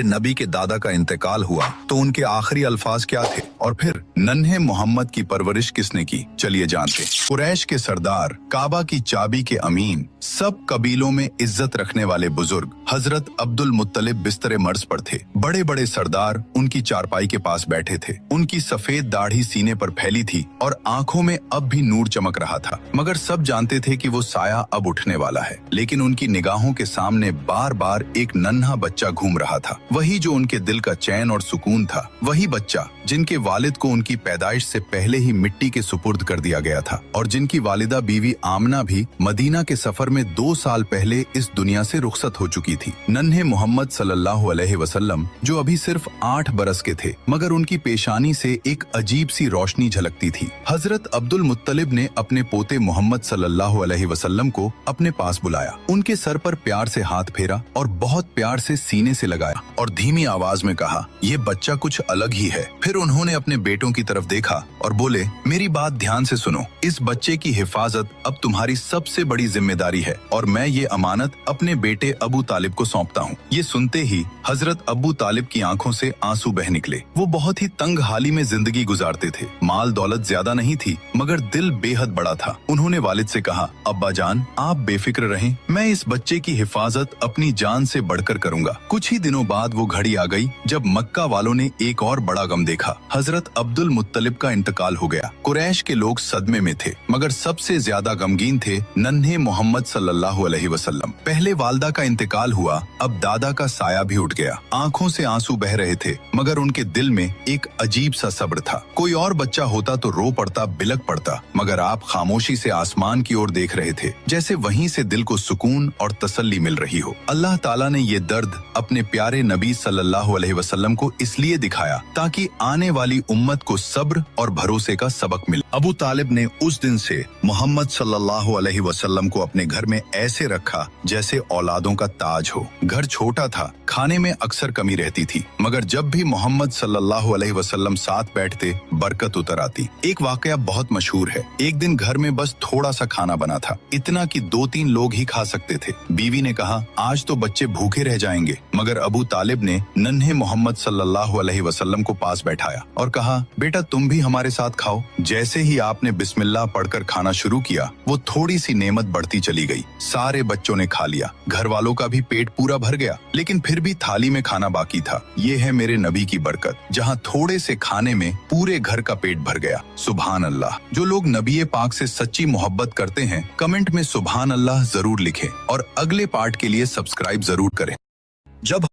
नबी के दादा का इंतकाल हुआ तो उनके आखिरी अल्फाज क्या थे, और फिर नन्हे मोहम्मद की परवरिश किसने की, चलिए जानते। कुरैश के सरदार, काबा की चाबी के अमीन, सब कबीलों में इज्जत रखने वाले बुजुर्ग हजरत अब्दुल मुत्तलिब बिस्तरे मर्ज पर थे। बड़े बड़े सरदार उनकी चारपाई के पास बैठे थे। उनकी सफेद दाढ़ी सीने पर फैली थी और आंखों में अब भी नूर चमक रहा था, मगर सब जानते थे कि वो साया अब उठने वाला है। लेकिन उनकी निगाहों के सामने बार बार एक नन्हा बच्चा घूम रहा था, वही जो उनके दिल का चैन और सुकून था, वही बच्चा जिनके वालिद को उनकी पैदाइश से पहले ही मिट्टी के सुपुर्द कर दिया गया था, और जिनकी वालिदा बीवी आमना भी मदीना के सफर में 2 साल पहले इस दुनिया से रुखसत हो चुकी थी। नन्हे मोहम्मद सल्लल्लाहु अलैहि वसल्लम जो अभी सिर्फ 8 बरस के थे, मगर उनकी पेशानी से एक अजीब सी रोशनी झलकती थी। हजरत अब्दुल मुत्तलिब ने अपने पोते मोहम्मद सल्लल्लाहु अलैहि वसल्लम को अपने पास बुलाया, उनके सर पर प्यार से हाथ फेरा और बहुत प्यार से सीने से लगाया और धीमी आवाज में कहा, ये बच्चा कुछ अलग ही है। फिर उन्होंने अपने बेटों की तरफ देखा और बोले, मेरी बात ध्यान से सुनो, इस बच्चे की हिफाजत अब तुम्हारी सबसे बड़ी जिम्मेदारी है और मैं ये अमानत अपने बेटे अबू तालिब को सौंपता हूँ। ये सुनते ही हजरत अबू तालिब की आंखों से आंसू बह निकले। वो बहुत ही तंग हाली में जिंदगी गुजारते थे, माल दौलत ज्यादा नहीं थी, मगर दिल बेहद बड़ा था। उन्होंने वालिद से कहा, अब्बा जान आप बेफिक्र रहें, मैं इस बच्चे की हिफाजत अपनी जान से बढ़कर करूंगा। कुछ ही दिनों बाद वो घड़ी आ गई जब मक्का वालों ने एक और बड़ा गम देखा। हजरत अब्दुल मुत्तलिब का इंतकाल हो गया। कुरैश के लोग सदमे में थे, मगर सबसे ज्यादा गमगीन थे नन्हे मोहम्मद सल्लल्लाहु अलैहि वसल्लम। पहले वालदा का इंतकाल हुआ, अब दादा का साया भी उठ गया। आंखों से आंसू बह रहे थे, मगर उनके दिल में एक अजीब सा सब्र था। कोई और बच्चा होता तो रो पड़ता, बिलक पड़ता, मगर आप खामोशी से आसमान की ओर देख रहे थे, जैसे वहीं से दिल को सुकून और तसल्ली मिल रही हो। अल्लाह ताला ने ये दर्द अपने प्यारे नबी सल्लल्लाहु अलैहि वसल्लम को इसलिए दिखाया ताकि आने वाली उम्मत को सब्र और भरोसे का सबक मिले। अबू तालिब ने उस दिन से मोहम्मद सल्लल्लाहु अलैहि वसल्लम को अपने घर में ऐसे रखा जैसे औलादों का ताज हो। घर छोटा था, खाने में अक्सर कमी रहती थी, मगर जब भी मोहम्मद सल्लल्लाहु अलैहि वसल्लम साथ बैठते बरकत उतर आती। एक वाकया बहुत मशहूर है। एक दिन घर में बस थोड़ा सा खाना बना था, इतना कि 2-3 लोग ही खा सकते थे। बीवी ने कहा, आज तो बच्चे भूखे रह जाएंगे, मगर अबू तालिब ने नन्हे मोहम्मद सल्लल्लाहु अलैहि वसल्लम को पास बैठाया और कहा, बेटा तुम भी हमारे साथ खाओ। जैसे ही आपने बिस्मिल्लाह पढ़कर खाना शुरू किया, वो थोड़ी सी नेमत बढ़ती चली गई। सारे बच्चों ने खा लिया, घर वालों का भी पेट पूरा भर गया, लेकिन फिर भी थाली में खाना बाकी था। ये है मेरे नबी की बरकत, जहाँ थोड़े से खाने में पूरे घर का पेट भर गया। सुभान अल्लाह। जो लोग नबी पाक से सच्ची मोहब्बत करते हैं, कमेंट में सुभान अल्लाह जरूर लिखें और अगले पार्ट के लिए सब्सक्राइब जरूर करें। जब